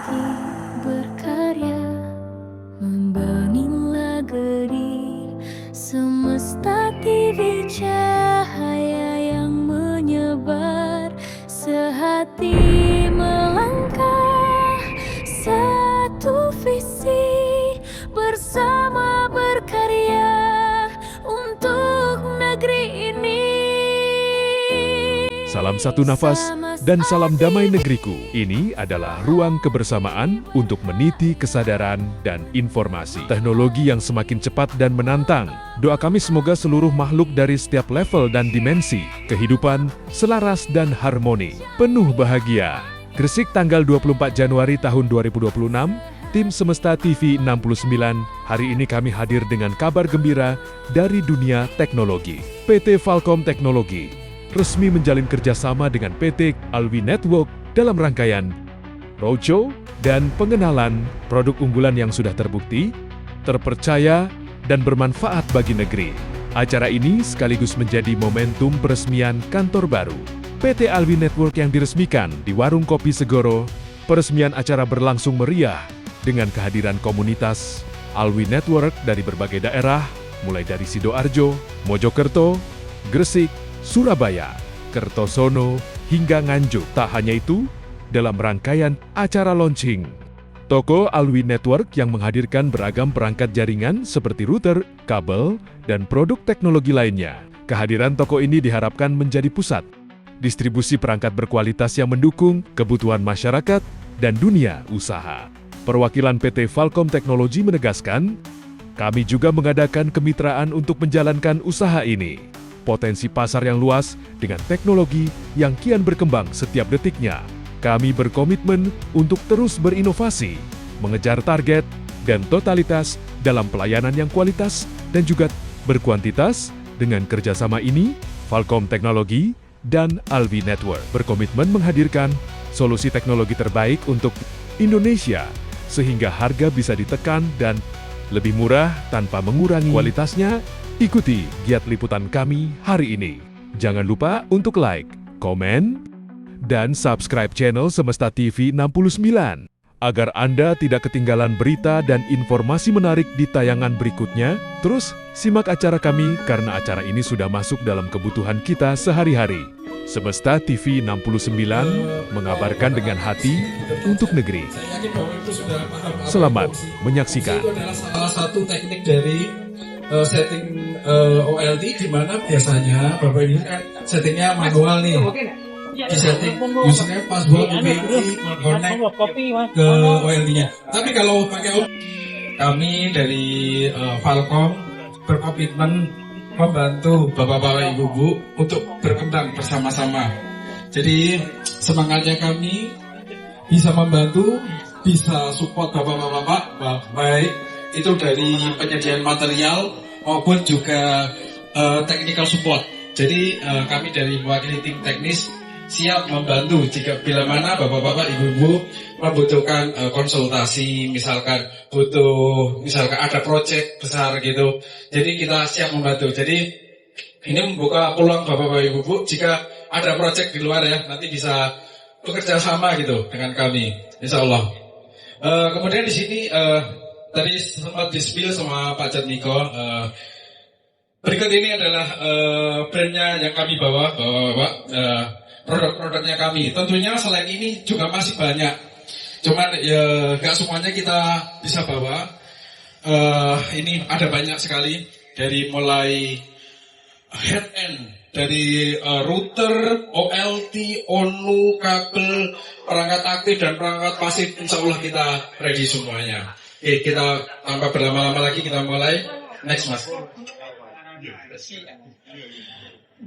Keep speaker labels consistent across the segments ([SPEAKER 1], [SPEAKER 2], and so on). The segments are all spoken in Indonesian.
[SPEAKER 1] hati berkarya, membenilah geri semesta TV, cahaya yang menyebar, sehati melangkah, satu visi, bersama berkarya untuk negeri ini.
[SPEAKER 2] Salam satu nafas dan salam damai negeriku. Ini adalah ruang kebersamaan untuk meniti kesadaran dan informasi. Teknologi yang semakin cepat dan menantang. Doa kami semoga seluruh makhluk dari setiap level dan dimensi kehidupan selaras dan harmoni, penuh bahagia. Gresik, tanggal 24 Januari tahun 2026, tim Semesta TV 69, hari ini kami hadir dengan kabar gembira dari dunia teknologi. PT Falcom Teknologi resmi menjalin kerjasama dengan PT Alwi Network dalam rangkaian roadshow dan pengenalan produk unggulan yang sudah terbukti, terpercaya, dan bermanfaat bagi negeri. Acara ini sekaligus menjadi momentum peresmian kantor baru PT Alwi Network yang diresmikan di Warung Kopi Segoro. Peresmian acara berlangsung meriah dengan kehadiran komunitas Alwi Network dari berbagai daerah, mulai dari Sidoarjo, Mojokerto, Gresik, Surabaya, Kertosono, hingga Nganjuk. Tak hanya itu, dalam rangkaian acara launching, toko Alwi Network yang menghadirkan beragam perangkat jaringan seperti router, kabel, dan produk teknologi lainnya. Kehadiran toko ini diharapkan menjadi pusat distribusi perangkat berkualitas yang mendukung kebutuhan masyarakat dan dunia usaha. Perwakilan PT Falcom Teknologi menegaskan, kami juga mengadakan kemitraan untuk menjalankan usaha ini. Potensi pasar yang luas dengan teknologi yang kian berkembang setiap detiknya. Kami berkomitmen untuk terus berinovasi, mengejar target dan totalitas dalam pelayanan yang kualitas dan juga berkuantitas. Dengan kerjasama ini, Falcom Teknologi dan Alwi Network berkomitmen menghadirkan solusi teknologi terbaik untuk Indonesia, sehingga harga bisa ditekan dan lebih murah tanpa mengurangi kualitasnya. Ikuti giat liputan kami hari ini. Jangan lupa untuk like, komen, dan subscribe channel Semesta TV 69 agar Anda tidak ketinggalan berita dan informasi menarik di tayangan berikutnya. Terus simak acara kami karena acara ini sudah masuk dalam kebutuhan kita sehari-hari. Semesta TV 69 mengabarkan dengan hati untuk negeri. Selamat menyaksikan.
[SPEAKER 3] Itu adalah salah satu teknik dari setting OLT, di mana biasanya Bapak Ibu kan settingnya manual nih. Di setting usernya password UPI connect ke OLT-nya. Tapi kalau pakai kami dari Falcom berkomitmen membantu Bapak-bapak Ibu-ibu untuk berkembang bersama-sama. Jadi semangatnya kami bisa membantu, bisa support Bapak-bapak baik itu dari penyediaan material maupun juga technical support. Jadi kami dari mewakili tim teknis siap membantu jika bila mana bapak-bapak ibu-ibu membutuhkan konsultasi, misalkan ada proyek besar gitu. Jadi kita siap membantu. Jadi ini membuka peluang bapak-bapak ibu-ibu jika ada proyek di luar ya, nanti bisa bekerja sama gitu dengan kami, insya Allah. Kemudian di sini tadi sempat di-spill sama Pak Jatmiko. Berikut ini adalah brandnya yang kami bawa, produk-produknya kami. Tentunya selain ini juga masih banyak. Cuman ya nggak semuanya kita bisa bawa. Ini ada banyak sekali, dari mulai head end, dari router, OLT, ONU, kabel, perangkat aktif dan perangkat pasif. Insya Allah kita ready semuanya. Oke, kita tanpa berlama-lama lagi kita mulai. Next, Mas.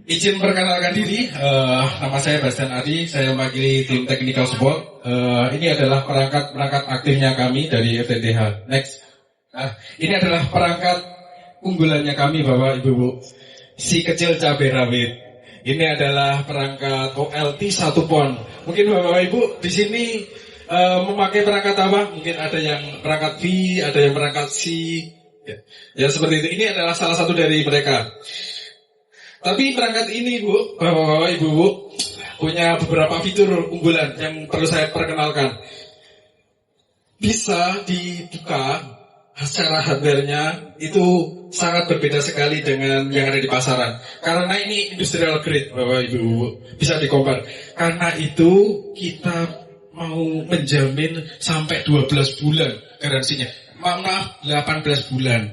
[SPEAKER 3] Izin perkenalkan diri, nama saya Bastian Adi, saya mewakili tim technical support. Ini adalah perangkat aktifnya kami dari FTTH. Next. Ini adalah perangkat unggulannya kami, Bapak Ibu. Si kecil cabai rawit. Ini adalah perangkat OLT 1 pon. Mungkin Bapak Ibu di sini memakai perangkat apa? Mungkin ada yang perangkat V, ada yang perangkat C. Ya seperti itu. Ini adalah salah satu dari mereka. Tapi perangkat ini, Bu, Bapak-bapak, Ibu-ibu, punya beberapa fitur unggulan yang perlu saya perkenalkan. bisa dibuka secara hardware-nya itu sangat berbeda sekali dengan yang ada di pasaran. Karena ini industrial grade, Bapak Ibu, bisa dikompar. Karena itu kita mau menjamin sampai 12 bulan garansinya. Maaf, 18 bulan.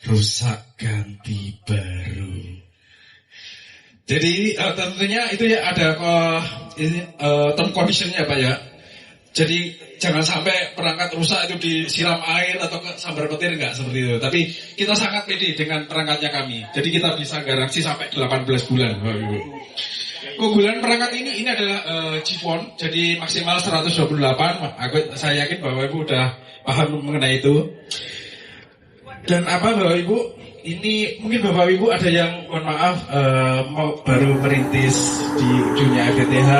[SPEAKER 3] Rusak ganti baru. Jadi tentunya itu ya ada term condition-nya Pak ya. Jadi jangan sampai perangkat rusak itu disiram air atau sambar petir, enggak seperti itu. Tapi kita sangat pede dengan perangkatnya kami. Jadi kita bisa garansi sampai 18 bulan Bapak Ibu. Keunggulan perangkat ini adalah GPON, jadi maksimal 128. Saya yakin Bapak Ibu udah paham mengenai itu. Dan apa Bapak Ibu, ini mungkin Bapak Ibu ada yang mohon maaf mau baru merintis di dunia FTTH.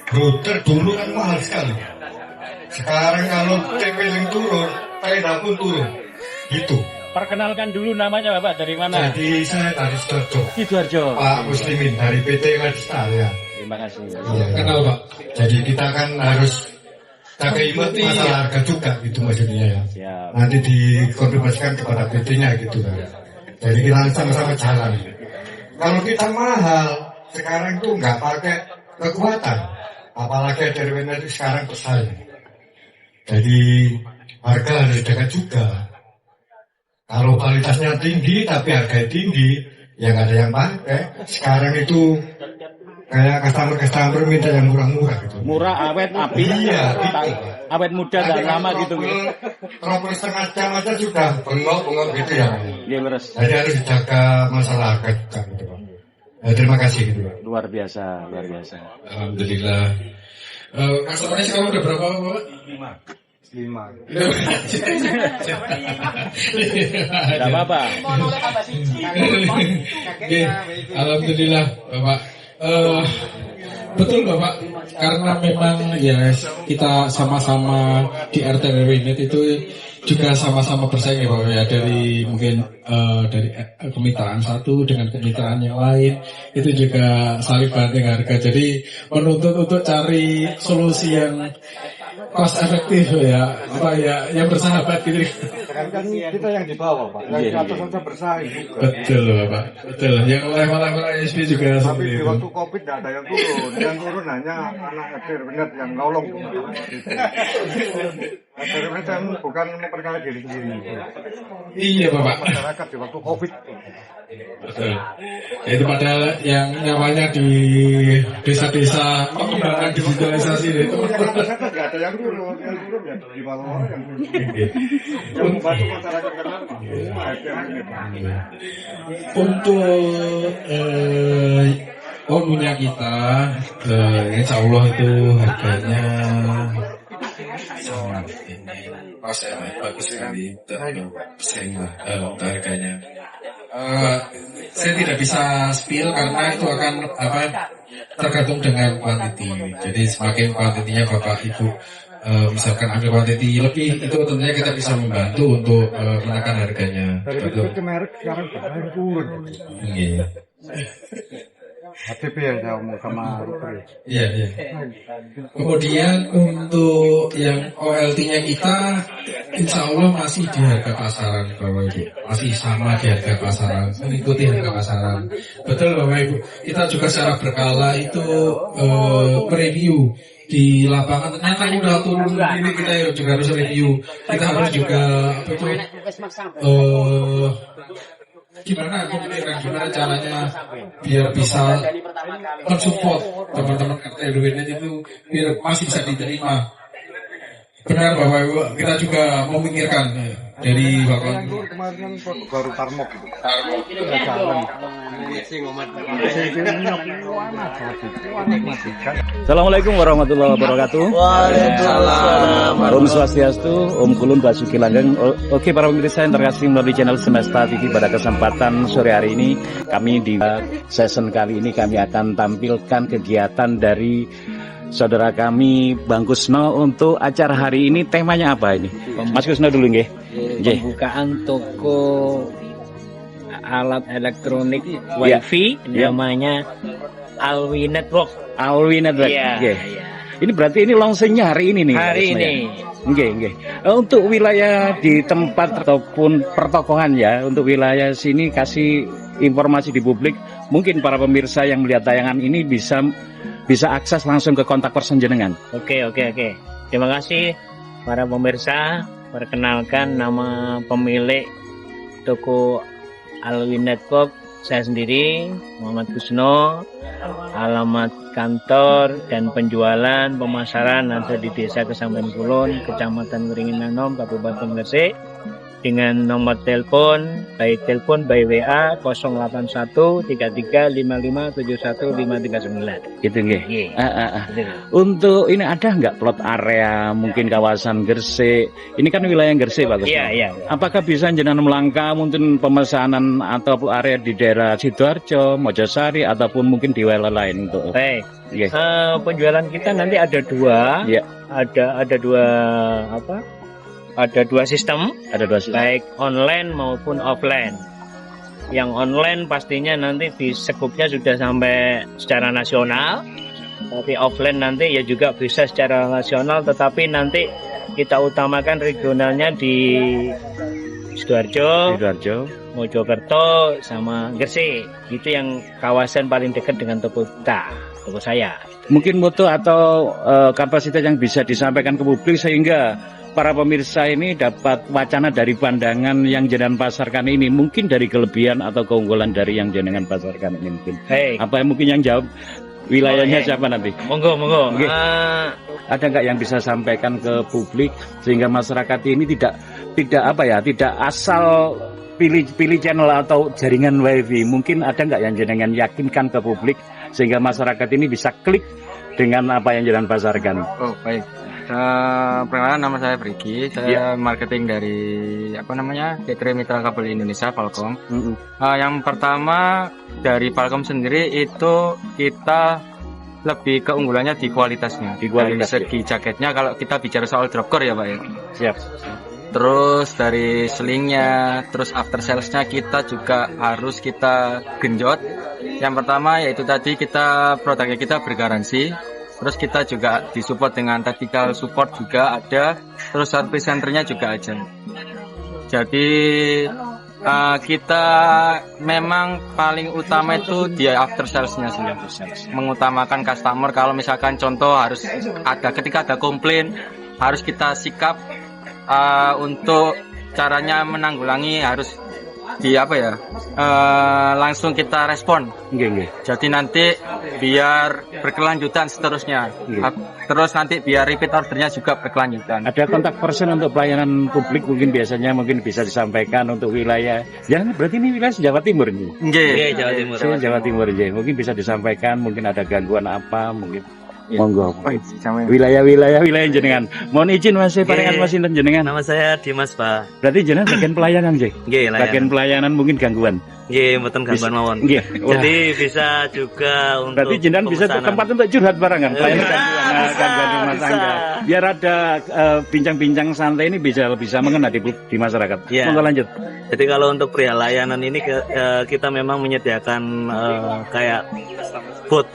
[SPEAKER 4] Router dulu kan mahal sekali. Sekarang kalau TP-Link turun, Tera pun turun. Gitu.
[SPEAKER 5] Perkenalkan dulu namanya Bapak, dari mana?
[SPEAKER 4] Jadi saya dari
[SPEAKER 5] Sidoarjo.
[SPEAKER 4] Pak Muslimin dari PT Westar ya.
[SPEAKER 5] Terima kasih.
[SPEAKER 4] Iya,
[SPEAKER 3] Kenal Pak.
[SPEAKER 4] Jadi kita kan harus jaga imut masalah harga juga gitu maksudnya ya.
[SPEAKER 5] Siap.
[SPEAKER 4] Nanti dikonfirmasikan kepada PT-nya gitu kan. Jadi kita sama-sama jalan. Kalau kita mahal, sekarang tuh nggak pakai kekuatan. Apalagi ada itu sekarang bersaing. Jadi harga harus jaga juga. Kalau kualitasnya tinggi tapi harganya tinggi, ya nggak ada yang pakai. Sekarang itu kayak customer minta yang murah-murah gitu.
[SPEAKER 5] Murah, awet, api.
[SPEAKER 4] Iya, gitu.
[SPEAKER 5] Awet muda dan lama gitu.
[SPEAKER 4] Trouble setengah jam aja sudah bengok-bengok gitu ya.
[SPEAKER 5] Iya beres.
[SPEAKER 4] Jadi harus dijaga masalah harga juga gitu Pak. Terima kasih gitu Pak.
[SPEAKER 5] Luar biasa, luar biasa.
[SPEAKER 3] Alhamdulillah. Customer-nya sekarang udah berapa Bapak?
[SPEAKER 4] 5.
[SPEAKER 5] Tidak apa-apa.
[SPEAKER 3] Oke, alhamdulillah Bapak. Betul Bapak, karena memang ya kita sama-sama di RT RW Net itu juga sama-sama bersaing ya Bapak ya, dari mungkin dari kemitraan satu dengan kemitraan yang lain itu juga saling banting harga. Jadi menuntut untuk cari solusi yang cost efektif ya, apa ya, yang bersahabat gitu.
[SPEAKER 4] Kan kita yang di bawah Pak, yang di atas saja bersaing.
[SPEAKER 3] Betul Bapak, betul. Yang level-level ISP juga
[SPEAKER 4] Tapi
[SPEAKER 3] seperti
[SPEAKER 4] di
[SPEAKER 3] itu.
[SPEAKER 4] waktu COVID tidak ada yang turun hanya anak RT yang nolong. RT yang bukan memperkaya diri sendiri.
[SPEAKER 3] Iya Bapak.
[SPEAKER 4] Masyarakat di waktu COVID.
[SPEAKER 3] Betul. Itu padahal yang nyawanya di desa-desa pengembangan digitalisasi itu.
[SPEAKER 4] Masyarakat tidak ada yang turun ya di bawah yang turun. Yang membantu masyarakat karena
[SPEAKER 3] Untuk ownernya kita, insya Allah itu harganya sangat ini pas ya, bagus sekali, bersaing lah untuk harganya. Saya tidak bisa spill karena itu akan tergantung dengan quantity. Jadi semakin kuantitinya Bapak Ibu misalkan ambil quantity lebih, itu tentunya kita bisa membantu untuk menekan harganya. Betul.
[SPEAKER 4] merek sekarang banyak turun.
[SPEAKER 3] Iya.
[SPEAKER 4] HTP yang saya omong sama Rupri.
[SPEAKER 3] Iya, iya. Kemudian untuk yang OLT-nya kita, insya Allah masih di harga pasaran Bapak Ibu, masih sama di harga pasaran, mengikuti harga pasaran. Betul Bapak Ibu. Kita juga secara berkala itu review di lapangan, ternyata udah turun ini, kita juga harus review. Kita harus juga apa itu gimana caranya biar bisa mensupport teman-teman RT RW itu biar masih bisa diterima. Benar Bapak Ibu, kita juga memikirkan dari Bapak
[SPEAKER 4] Kemarin baru Tarmok itu.
[SPEAKER 5] Assalamualaikum warahmatullahi wabarakatuh. Waalaikumsalam. Om Swastiastu, Om Kulun Basuki Langgeng. Oke para pemirsa yang terkasih melalui channel Semesta TV, pada kesempatan sore hari ini kami di season kali ini kami akan tampilkan kegiatan dari saudara kami Bang Kusno untuk acara hari ini. Temanya apa ini? Mas Kusno dulu nggih.
[SPEAKER 6] Pembukaan toko alat elektronik WiFi namanya Alwi Network.
[SPEAKER 5] Alwi Network.
[SPEAKER 6] Iya.
[SPEAKER 5] Nggih. Ini berarti ini launchingnya hari ini nih.
[SPEAKER 6] Hari
[SPEAKER 5] Pak Isma,
[SPEAKER 6] ini.
[SPEAKER 5] ya? Nggih. Untuk wilayah di tempat ataupun pertokohan ya, untuk wilayah sini kasih informasi di publik, mungkin para pemirsa yang melihat tayangan ini bisa akses langsung ke kontak person jenengan.
[SPEAKER 6] Oke. Terima kasih para pemirsa. Perkenalkan, nama pemilik toko Alwin Network saya sendiri, Muhammad Kusno. Alamat kantor dan penjualan pemasaran ada di Desa Kesamben Kulon, Kecamatan Wringin Anom, Kabupaten Gresik. Dengan nomor telepon, baik telepon by WA 08133557159.
[SPEAKER 5] Gitu nggih.
[SPEAKER 6] Nggih. Gitu.
[SPEAKER 5] Untuk ini ada nggak plot area mungkin kawasan Gresik? Ini kan wilayah Gresik Pak Kusno.
[SPEAKER 6] Iya.
[SPEAKER 5] Apakah bisa jenengan melangkah mungkin pemesanan atau area di daerah Sidoarjo, Mojosari ataupun mungkin di wilayah lain untuk
[SPEAKER 6] Baik.
[SPEAKER 5] Nggih.
[SPEAKER 6] Penjualan kita nanti ada dua.
[SPEAKER 5] Iya.
[SPEAKER 6] Ada dua sistem,
[SPEAKER 5] Ada dua sisi.
[SPEAKER 6] baik online maupun offline. Yang online pastinya nanti di sekupnya sudah sampai secara nasional. Tapi offline nanti ya juga bisa secara nasional, tetapi nanti kita utamakan regionalnya di Sidoarjo, Mojokerto, sama Gresik. Itu yang kawasan paling dekat dengan toko saya.
[SPEAKER 5] Mungkin mutu atau kapasitas yang bisa disampaikan ke publik sehingga para pemirsa ini dapat wacana dari pandangan yang jenengan pasarkan ini, mungkin dari kelebihan atau keunggulan dari yang jenengan pasarkan ini mungkin.
[SPEAKER 6] Baik.
[SPEAKER 5] Apa yang mungkin yang jawab wilayahnya siapa nanti?
[SPEAKER 6] Monggo.
[SPEAKER 5] Nggih. Ada nggak yang bisa sampaikan ke publik sehingga masyarakat ini tidak asal pilih channel atau jaringan wifi. Mungkin ada nggak yang jenengan yakinkan ke publik sehingga masyarakat ini bisa klik dengan apa yang jenengan pasarkan?
[SPEAKER 7] Oh baik. Perkenalkan, nama saya Brigi, saya marketing dari PT Mitra Kabel Indonesia Falcom. Yang pertama dari Falcom sendiri itu kita lebih keunggulannya di kualitasnya. Dari segi jaketnya, kalau kita bicara soal dropcore ya Pak ya.
[SPEAKER 5] Siap.
[SPEAKER 7] Terus dari selingnya, terus after salesnya kita juga harus kita genjot. Yang pertama yaitu tadi produknya kita bergaransi. Terus kita juga disupport dengan technical support juga ada. Terus service centernya juga ada. Jadi kita memang paling utama itu di after salesnya sih. Mengutamakan customer. Kalau misalkan contoh ketika ada komplain, harus kita sikap untuk caranya menanggulangi harus langsung kita respon. Jadi nanti biar berkelanjutan seterusnya. Terus nanti biar repeat ordernya juga berkelanjutan.
[SPEAKER 5] Ada kontak person untuk pelayanan publik mungkin biasanya bisa disampaikan untuk wilayah. Jangan berarti ini wilayah Jawa Timur nih.
[SPEAKER 7] Nggih.
[SPEAKER 5] Jawa Timur aja. Mungkin bisa disampaikan, mungkin ada gangguan apa mungkin. Monggo. Wilayah jenengan. Mohon izin Mas, paringan Mas sinten jenengan.
[SPEAKER 8] Nama saya Dimas, Pak.
[SPEAKER 5] Berarti jenengan bagian pelayanan, nggih.
[SPEAKER 8] Nggih,
[SPEAKER 5] Bagian pelayanan mungkin gangguan.
[SPEAKER 8] Nggih, mboten gangguan mawon.
[SPEAKER 5] Nggih.
[SPEAKER 8] Jadi bisa juga untuk
[SPEAKER 5] berarti jenengan bisa ke tempat untuk curhat barengan. Pelayanan gangguan rumah tangga. Biar ada bincang-bincang santai ini bisa mengena di masyarakat.
[SPEAKER 8] Ya.
[SPEAKER 5] Monggo lanjut.
[SPEAKER 8] Jadi kalau untuk pria layanan ini kita memang menyediakan kayak bot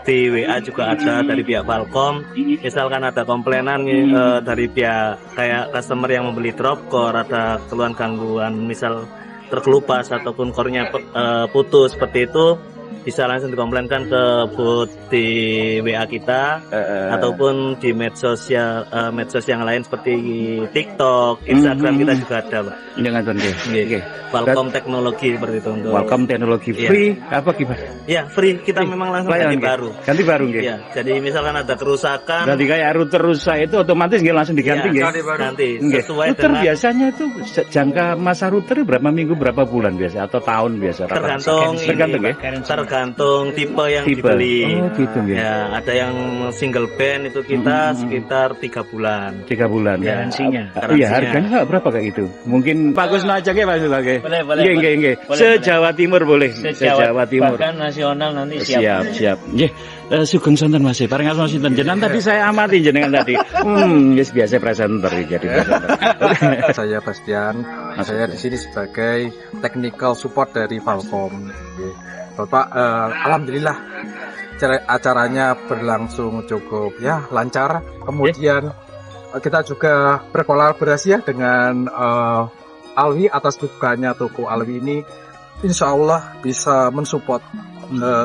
[SPEAKER 8] di WA juga ada dari pihak Falcom. Misalkan ada komplainan dari pihak kayak customer yang membeli dropcore, ada keluhan gangguan misal terkelupas ataupun core-nya putus seperti itu, bisa langsung dikomplainkan ke bot di WA kita ataupun di medsos yang lain seperti TikTok, Instagram kita juga ada, Pak. Falcom teknologi seperti itu untuk
[SPEAKER 5] Falcom teknologi free apa gimana?
[SPEAKER 8] Ya, free, kita memang langsung ganti baru.
[SPEAKER 5] Ganti baru nggih.
[SPEAKER 8] Ya, jadi misalkan ada kerusakan.
[SPEAKER 5] Berarti kayak router rusak itu otomatis nggih langsung diganti nggih.
[SPEAKER 8] Ganti sesuai
[SPEAKER 5] router
[SPEAKER 8] dengan
[SPEAKER 5] biasanya itu jangka masa router berapa minggu, berapa bulan biasa atau tahun biasa?
[SPEAKER 8] Tergantung tipe yang dibeli.
[SPEAKER 5] Oh, gitu nggih.
[SPEAKER 8] Ya, ada yang single band itu kita sekitar 3 bulan.
[SPEAKER 5] 3 bulan.
[SPEAKER 6] Garansinya.
[SPEAKER 5] Iya, harganya berapa kayak gitu? Mungkin Pak Gus aja nggih Pak Gus.
[SPEAKER 6] Boleh.
[SPEAKER 5] Nggih. Se-Jawa Timur boleh. Se-Jawa Timur.
[SPEAKER 6] Bahkan nasional nanti
[SPEAKER 5] Siap. Nggih. Sugeng sonten Mas. Paringan sinten jenengan tadi saya amati jenengan tadi. Yes, biasa presenter jadi presenter.
[SPEAKER 7] Saya Bastian. Saya di sini sebagai technical support dari Falcom. Bapak, alhamdulillah
[SPEAKER 9] acaranya berlangsung cukup ya lancar. Kemudian kita juga berkolaborasi ya dengan Alwi atas bukannya toko Alwi ini, insya Allah bisa mensupport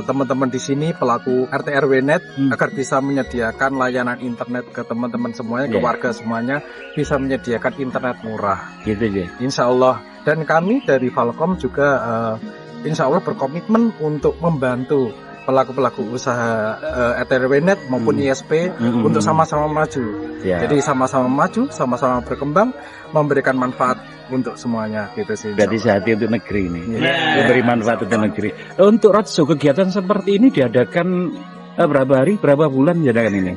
[SPEAKER 9] teman-teman di sini pelaku RT RW Net agar bisa menyediakan layanan internet ke teman-teman semuanya, ke warga semuanya, bisa menyediakan internet murah.
[SPEAKER 5] Gitu ya.
[SPEAKER 9] Insya Allah. Dan kami dari Falcom juga insya Allah berkomitmen untuk membantu pelaku-pelaku usaha RT/RW Net maupun ISP untuk sama-sama maju.
[SPEAKER 5] Ya.
[SPEAKER 9] Jadi sama-sama maju, sama-sama berkembang, memberikan manfaat untuk semuanya gitu sih.
[SPEAKER 5] Berarti sehati untuk negeri ini,
[SPEAKER 9] Ya.
[SPEAKER 5] memberi manfaat untuk negeri. Untuk roadshow kegiatan seperti ini diadakan berapa hari, berapa bulan diadakan ini?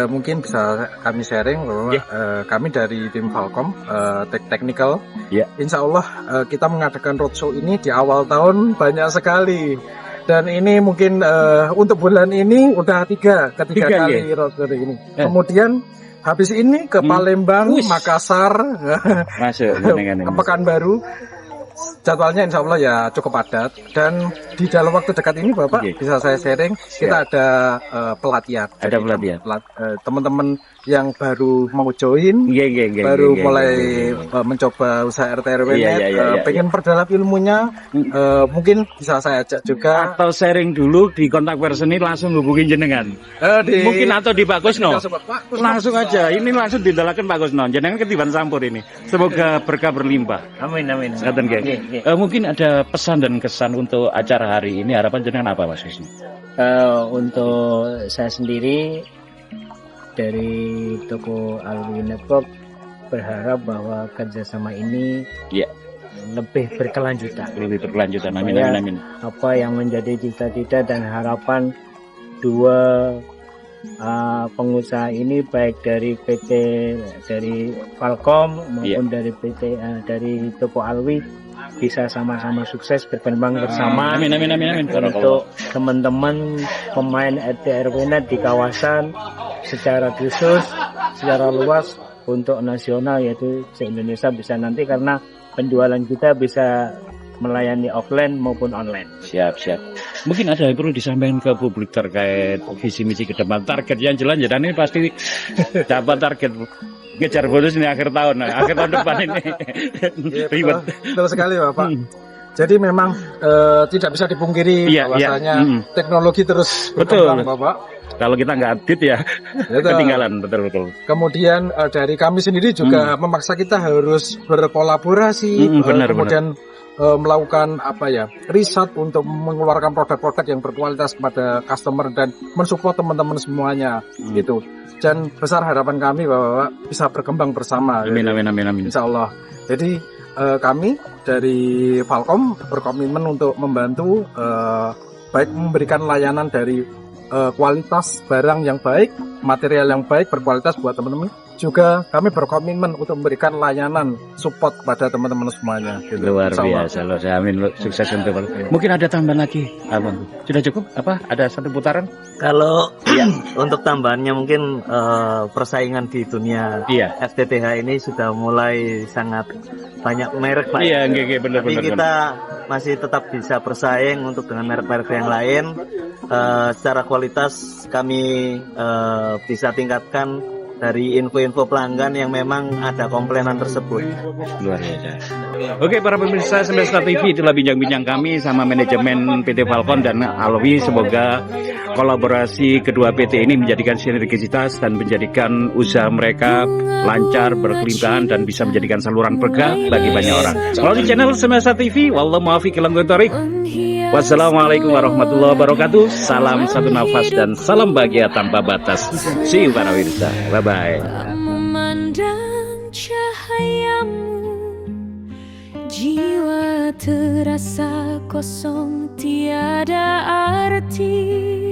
[SPEAKER 9] Mungkin bisa kami sharing bahwa kami dari tim Falcom Technical, insya Allah kita mengadakan roadshow ini di awal tahun banyak sekali. Dan ini mungkin untuk bulan ini udah ketiga kali roadshow ini. Kemudian habis ini ke Palembang, Makassar,
[SPEAKER 5] masuk
[SPEAKER 9] ke Pekanbaru. Jadwalnya insya Allah ya cukup padat. Dan di dalam waktu dekat ini Bapak bisa saya sharing, kita ada pelatihan.
[SPEAKER 5] Ada pelatihan.
[SPEAKER 9] Teman-teman yang baru mau join, baru mulai mencoba usaha RT/RW Net, pengen perdalam ilmunya, mungkin bisa saya ajak juga.
[SPEAKER 5] Atau sharing dulu di kontak person ini langsung hubungin jenengan. Mungkin atau di Pak Kusno. Langsung aja, ini langsung didalakan Pak Kusno. Jenengan ketiban sampur ini. Semoga berkah berlimpah.
[SPEAKER 6] Amin.
[SPEAKER 5] Mungkin ada pesan dan kesan untuk acara hari ini. Harapan jenengan apa Mas Wisnu?
[SPEAKER 6] Untuk saya sendiri dari toko Alwi Network berharap bahwa kerjasama ini lebih berkelanjutan.
[SPEAKER 5] Amin.
[SPEAKER 6] Apa yang menjadi cita-cita dan harapan dua pengusaha ini, baik dari PT dari Falcom maupun dari PT dari toko Alwi, bisa sama-sama sukses berkembang bersama.
[SPEAKER 5] Amin.
[SPEAKER 6] Untuk teman-teman pemain RT/RW Net di kawasan secara khusus, secara luas untuk nasional yaitu se-Indonesia bisa nanti, karena penjualan kita bisa melayani offline maupun online.
[SPEAKER 5] Siap. Mungkin ada yang perlu disampaikan ke publik terkait visi misi ke depan, target yang jelas. Jadi ini pasti dapat target ngejar bonus ini akhir tahun depan ini. Ribet.
[SPEAKER 9] Betul sekali Bapak. Jadi memang tidak bisa dipungkiri bahwasanya teknologi terus berkembang Bapak.
[SPEAKER 5] Kalau kita nggak update ya ketinggalan, betul.
[SPEAKER 9] Kemudian dari kami sendiri juga memaksa kita harus berkolaborasi, kemudian melakukan riset untuk mengeluarkan produk-produk yang berkualitas kepada customer dan mensupport teman-teman semuanya gitu. Dan besar harapan kami bahwa bisa berkembang bersama.
[SPEAKER 5] Amin.
[SPEAKER 9] Insya Allah. Jadi kami dari Falcom berkomitmen untuk membantu baik memberikan layanan dari kualitas barang yang baik, material yang baik, berkualitas buat teman-teman. Juga kami berkomitmen untuk memberikan layanan support kepada teman-teman semuanya. Gitu.
[SPEAKER 5] Luar biasa loh, saya amin sukses untuk. Mungkin ada tambahan lagi, Abang? Sudah cukup? Ada satu putaran?
[SPEAKER 8] Kalau untuk tambahannya mungkin persaingan di dunia FTTH ini sudah mulai sangat banyak merek Pak.
[SPEAKER 5] Iya, benar.
[SPEAKER 8] Tapi kita masih tetap bisa bersaing untuk dengan merek-merek yang lain. Secara kualitas kami bisa tingkatkan dari info-info pelanggan yang memang ada komplainan tersebut.
[SPEAKER 5] Luar biasa. Oke, para pemirsa Semesta TV, itulah bincang-bincang kami sama manajemen PT Falcon dan Alwi. Semoga kolaborasi kedua PT ini menjadikan sinergisitas dan menjadikan usaha mereka lancar, berkelindahan dan bisa menjadikan saluran berkah bagi banyak orang. Melalui channel Semesta TV, wallahu muwaffiq ila aqwamit thoriq. Wassalamualaikum warahmatullahi wabarakatuh. Salam satu nafas dan salam bahagia tanpa batas. See you para pemirsa. Bye-bye.
[SPEAKER 1] Memandang cahayamu, jiwa terasa kosong tiada arti.